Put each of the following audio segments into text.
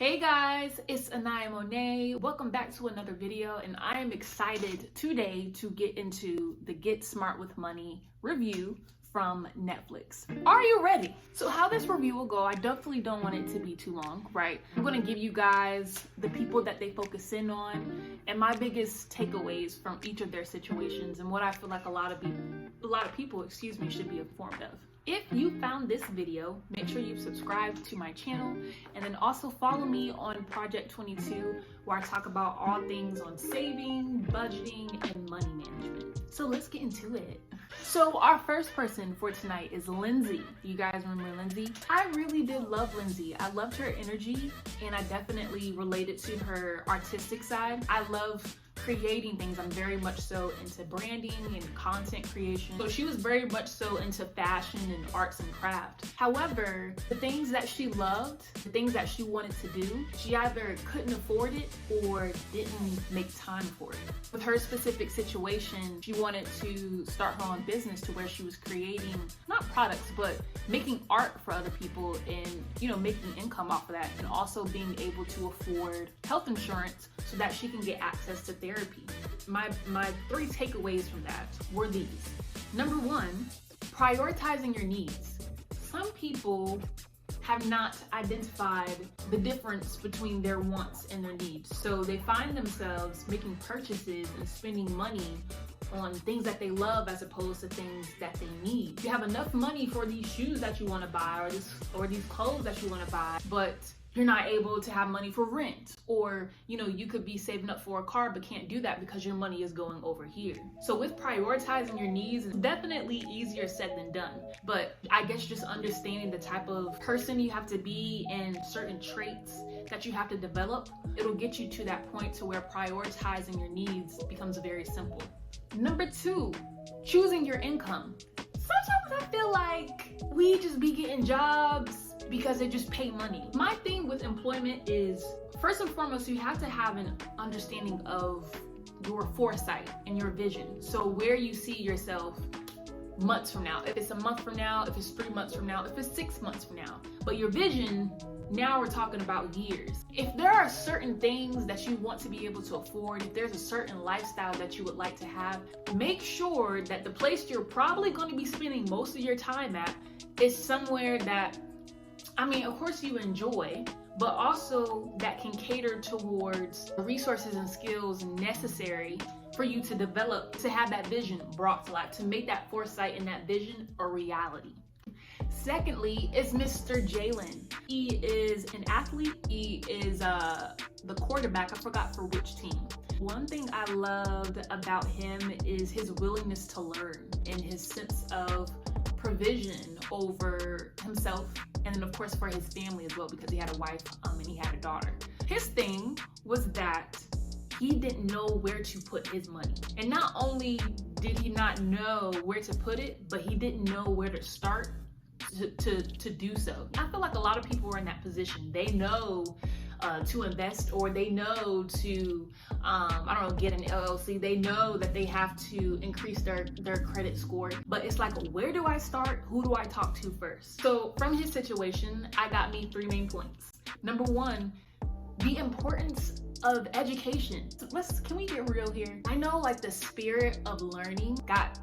Hey guys, it's Anaya Monet. Welcome back to another video, and I am excited today to get into the Get Smart with Money review from Netflix. Are you ready? So how this review will go, I definitely don't want it to be too long, right? I'm gonna give you guys the people that they focus in on and my biggest takeaways from each of their situations and what I feel like a lot of people should be informed of. If you found this video, make sure you've subscribed to my channel, and then also follow me on Project 22, where I talk about all things on saving, budgeting, and money management. So let's get into it. So our first person for tonight is Lindsay. You guys remember Lindsay? I really did love Lindsay. I loved her energy, and I definitely related to her artistic side. I love creating things. I'm very much so into branding and content creation. So she was very much so into fashion and arts and craft. However, the things that she loved, the things that she wanted to do, she either couldn't afford it or didn't make time for it. With her specific situation, she wanted to start her own business to where she was creating, not products, but making art for other people and, making income off of that, and also being able to afford health insurance so that she can get access to therapy. My three takeaways from that were these. Number one, prioritizing your needs. Some people have not identified the difference between their wants and their needs. So they find themselves making purchases and spending money on things that they love as opposed to things that they need. You have enough money for these shoes that you want to buy or these clothes that you want to buy, but you're not able to have money for rent, or you could be saving up for a car but can't do that because your money is going over here. So with prioritizing your needs, it's definitely easier said than done, but I guess just understanding the type of person you have to be and certain traits that you have to develop, it'll get you to that point to where prioritizing your needs becomes very simple. Number two, choosing your income. Sometimes I feel like we just be getting jobs because they just pay money. My thing with employment is, first and foremost, you have to have an understanding of your foresight and your vision. So where you see yourself months from now, if it's a month from now, if it's 3 months from now, if it's 6 months from now. But your vision, now we're talking about years. If there are certain things that you want to be able to afford, if there's a certain lifestyle that you would like to have, make sure that the place you're probably going to be spending most of your time at is somewhere that, of course you enjoy, but also that can cater towards the resources and skills necessary for you to develop, to have that vision brought to life, to make that foresight and that vision a reality. Secondly, is Mr. Jalen. He is an athlete. He is the quarterback. I forgot for which team. One thing I loved about him is his willingness to learn and his sense of provision over himself, and then of course for his family as well, because he had a wife and he had a daughter. His thing was that he didn't know where to put his money, and not only did he not know where to put it, but he didn't know where to start to do so. I feel like a lot of people are in that position. They know to invest, or they know to get an LLC. They know that they have to increase their credit score, but it's like, where do I start? Who do I talk to first? So from his situation, I got me 3 main points. Number one, the importance of education. Can we get real here? I know like the spirit of learning got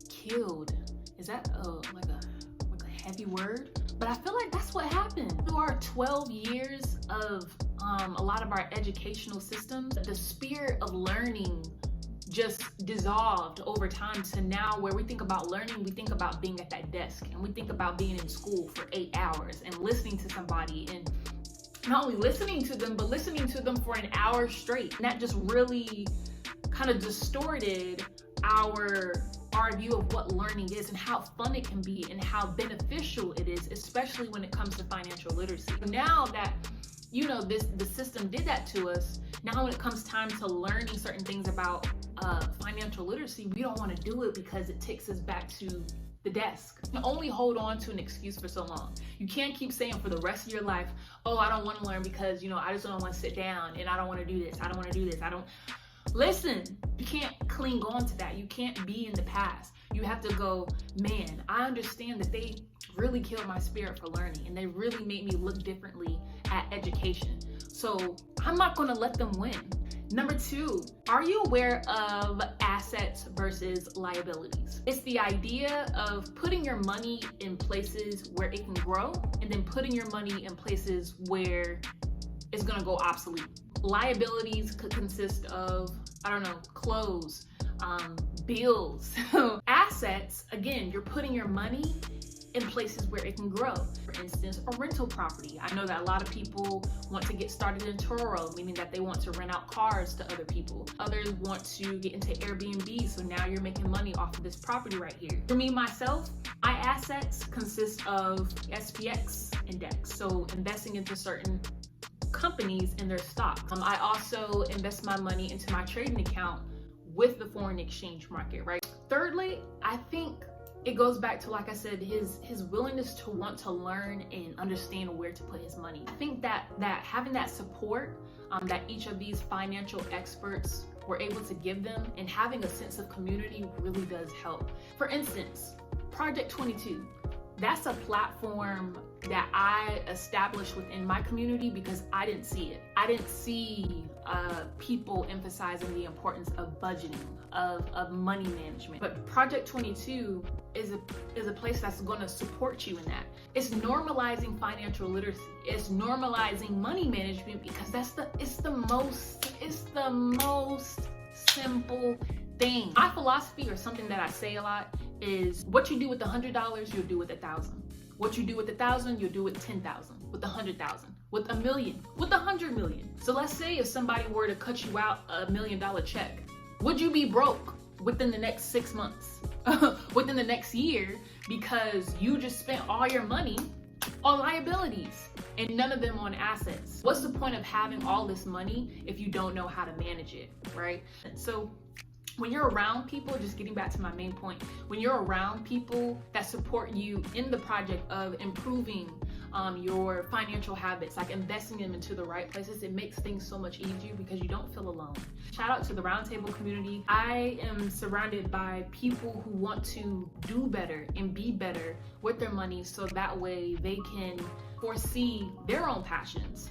killed. Is that like a heavy word? But I feel like that's what happened. Through our 12 years of a lot of our educational systems, the spirit of learning just dissolved over time to now where we think about learning, we think about being at that desk, and we think about being in school for 8 hours and listening to somebody, and not only listening to them, but listening to them for an hour straight. And that just really kind of distorted our view of what learning is and how fun it can be and how beneficial it is, especially when it comes to financial literacy. Now that the system did that to us, now when it comes time to learning certain things about financial literacy, we don't want to do it because it takes us back to the desk. You can only hold on to an excuse for so long. You can't keep saying for the rest of your life, oh, I don't want to learn because I just don't want to sit down, and I don't want to do this, I don't want to do this, Listen, you can't cling on to that. You can't be in the past. You have to go, man, I understand that they really killed my spirit for learning, and they really made me look differently at education. So I'm not gonna let them win. Number 2, are you aware of assets versus liabilities? It's the idea of putting your money in places where it can grow, and then putting your money in places where it's gonna go obsolete. Liabilities could consist of, I don't know, clothes, bills. Assets, again, you're putting your money in places where it can grow. For instance, a rental property. I know that a lot of people want to get started in Turo, meaning that they want to rent out cars to other people. Others want to get into Airbnb, so now you're making money off of this property right here. For me, myself, my assets consist of SPX index, so investing into certain companies and their stocks. I also invest my money into my trading account with the foreign exchange market, right? Thirdly, I think it goes back to, like I said, his willingness to want to learn and understand where to put his money. I think that having that support that each of these financial experts were able to give them, and having a sense of community, really does help. For instance, Project 22. That's a platform that I established within my community because I didn't see it. I didn't see people emphasizing the importance of budgeting, of money management. But Project 22 is a place that's going to support you in that. It's normalizing financial literacy. It's normalizing money management because it's the most simple thing. My philosophy, or something that I say a lot, is what you do with $100, you'll do with 1,000. What you do with 1,000, you'll do with 10,000, with 100,000, with 1,000,000, with 100 million. So let's say if somebody were to cut you out $1 million check, would you be broke within the next 6 months, within the next year, because you just spent all your money on liabilities and none of them on assets? What's the point of having all this money if you don't know how to manage it, right? So when you're around people, just getting back to my main point, when you're around people that support you in the project of improving your financial habits, like investing them into the right places, it makes things so much easier because you don't feel alone. Shout out to the Roundtable community. I am surrounded by people who want to do better and be better with their money, so that way they can foresee their own passions,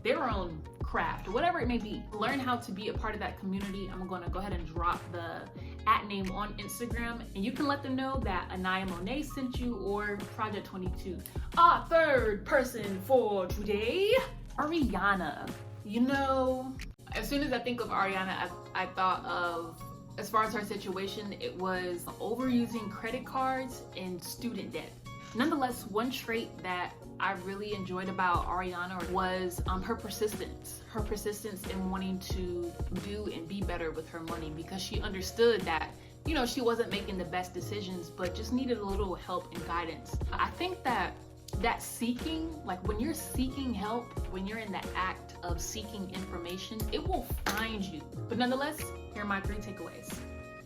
their own craft, whatever it may be. Learn how to be a part of that community. I'm gonna go ahead and drop the @name on Instagram, and you can let them know that Anaya Monet sent you, or Project 22. Our third person for today, Ariana. You know, as soon as I think of Ariana, I thought of, as far as her situation, it was overusing credit cards and student debt. Nonetheless, one trait that I really enjoyed about Ariana was her persistence in wanting to do and be better with her money, because she understood that, you know, she wasn't making the best decisions, but just needed a little help and guidance. I think that seeking, like when you're seeking help, when you're in the act of seeking information, it will find you. But nonetheless, here are my 3 takeaways.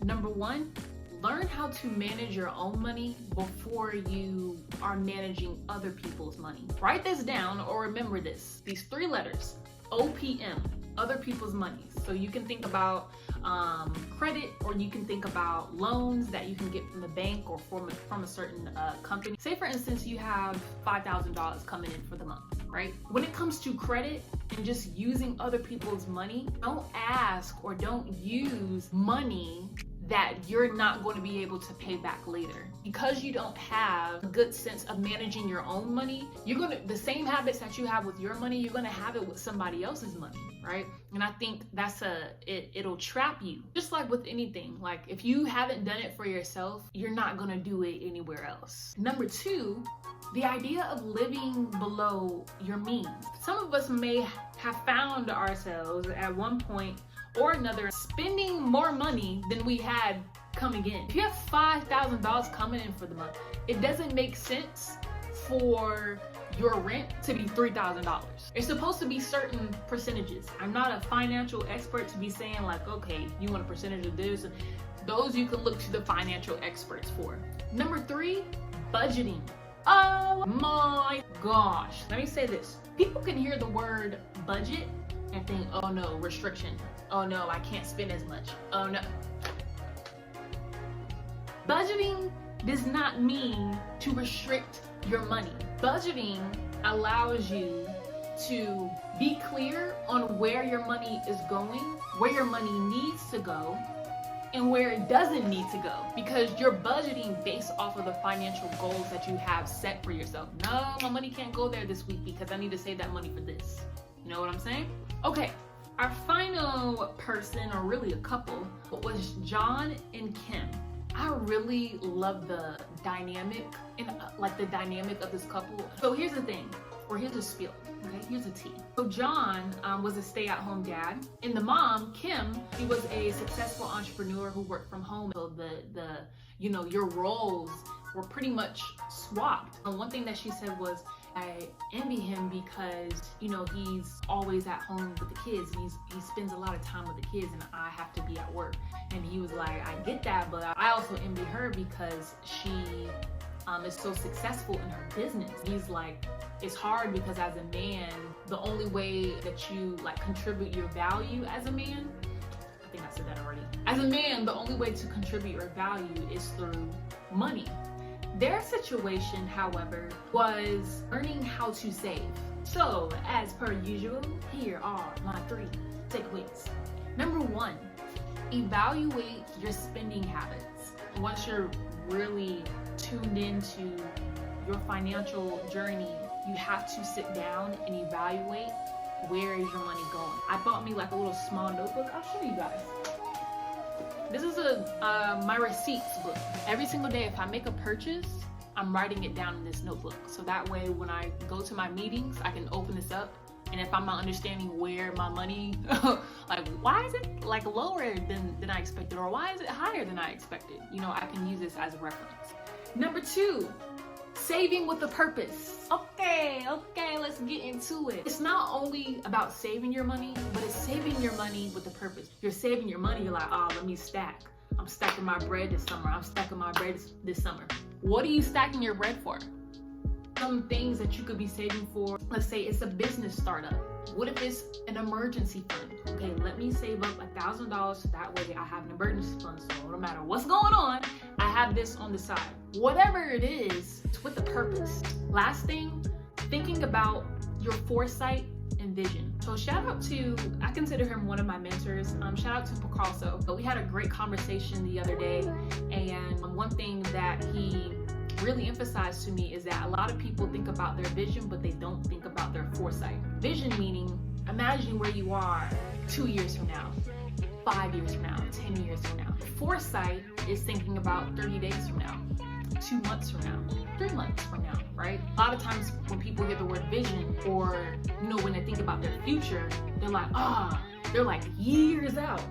Number 1, learn how to manage your own money before you are managing other people's money. Write this down or remember this. These 3 letters, OPM, other people's money. So you can think about credit, or you can think about loans that you can get from the bank or from a certain company. Say for instance, you have $5,000 coming in for the month, right? When it comes to credit and just using other people's money, don't ask or don't use money that you're not going to be able to pay back later. Because you don't have a good sense of managing your own money, the same habits that you have with your money, you're gonna have it with somebody else's money, right? And I think it'll trap you. Just like with anything, like if you haven't done it for yourself, you're not gonna do it anywhere else. Number 2, the idea of living below your means. Some of us may have found ourselves at one point or another spending more money than we had coming in. If you have $5,000 coming in for the month, it doesn't make sense for your rent to be $3,000. It's supposed to be certain percentages. I'm not a financial expert to be saying like, okay, you want a percentage of this. Those you can look to the financial experts for. Number 3, budgeting. Oh my gosh. Let me say this. People can hear the word budget and think, oh no, restriction. Oh no, I can't spend as much. Oh no. Budgeting does not mean to restrict your money. Budgeting allows you to be clear on where your money is going, where your money needs to go, and where it doesn't need to go, because you're budgeting based off of the financial goals that you have set for yourself. No, my money can't go there this week because I need to save that money for this. You know what I'm saying? Okay, our final person, or really a couple, was John and Kim. I really love the dynamic and the dynamic of this couple. So here's the thing, or here's a spiel. Okay, here's a tea. So John was a stay-at-home dad, and the mom, Kim, she was a successful entrepreneur who worked from home. So your roles were pretty much swapped. And one thing that she said was, I envy him because he's always at home with the kids. He spends a lot of time with the kids, and I have to be at work. And he was like, I get that, but I also envy her because she is so successful in her business. He's like, it's hard because as a man, the only way that you contribute your value as a man, I think I said that already. As a man, the only way to contribute your value is through money. Their situation, however, was learning how to save. So, as per usual, here are my 3 takeaways. Number 1, evaluate your spending habits. Once you're really tuned into your financial journey, you have to sit down and evaluate where is your money going. I bought me a little small notebook. I'll show you guys. This is my receipts book. Every single day, if I make a purchase, I'm writing it down in this notebook. So that way, when I go to my meetings, I can open this up. And if I'm not understanding where my money, why is it lower than I expected? Or why is it higher than I expected? I can use this as a reference. Number 2, saving with a purpose. Okay, let's get into it. It's not only about saving your money, but it's saving your money with a purpose. You're saving your money, you're like, let me stack. I'm stacking my bread this summer. I'm stacking my bread this summer. What are you stacking your bread for? Some things that you could be saving for, let's say it's a business startup. What if it's an emergency fund? Okay, let me save up $1,000 so that way I have an emergency fund. So no matter what's going on, I have this on the side. Whatever it is, it's with a purpose. Last thing, thinking about your foresight and vision. So shout out to, I consider him one of my mentors. Shout out to Picasso. We had a great conversation the other day, and one thing that he really emphasized to me is that a lot of people think about their vision, but they don't think about their foresight. Vision meaning, imagine where you are 2 years from now, 5 years from now, 10 years from now. Foresight is thinking about 30 days from now, 2 months from now, 3 months from now, right? A lot of times when people hear the word vision, or when they think about their future, they're like, they're like years out.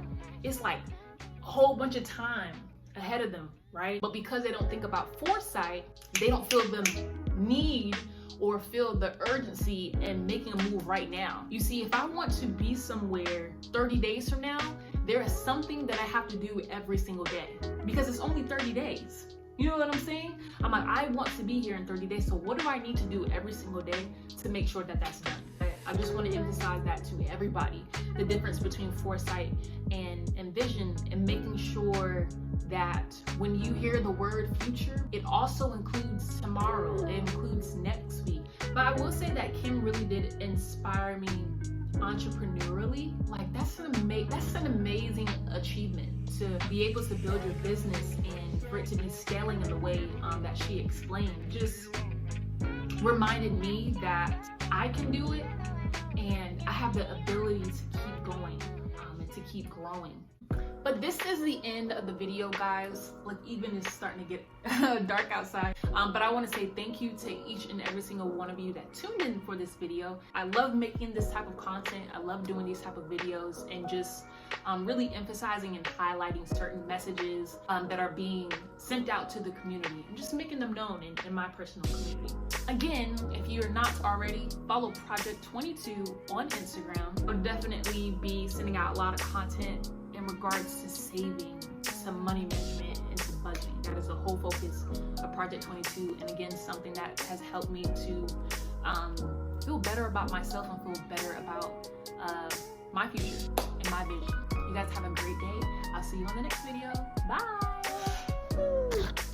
It's like a whole bunch of time ahead of them, right? But because they don't think about foresight, they don't feel the need or feel the urgency in making a move right now. You see, if I want to be somewhere 30 days from now, there is something that I have to do every single day because it's only 30 days. You know what I'm saying? I'm like, I want to be here in 30 days. So what do I need to do every single day to make sure that that's done? I just want to emphasize that to everybody, the difference between foresight and vision, and making sure that when you hear the word future, it also includes tomorrow, it includes next week. But I will say that Kim really did inspire me entrepreneurially. That's an amazing achievement to be able to build your business and for it to be scaling in the way that she explained. Just reminded me that I can do it, and I have the ability to keep going and to keep growing. But this is the end of the video, guys. Even it's starting to get dark outside. But I want to say thank you to each and every single one of you that tuned in for this video. I love making this type of content. I love doing these type of videos and just really emphasizing and highlighting certain messages that are being sent out to the community and just making them known in my personal community. Again, if you're not already, follow Project 22 on Instagram. I'll definitely be sending out a lot of content in regards to saving, to money management, and to budgeting. That is the whole focus of Project 22, and again, something that has helped me to feel better about myself and feel better about my future and my vision. You guys have a great day. I'll see you on the next video. Bye.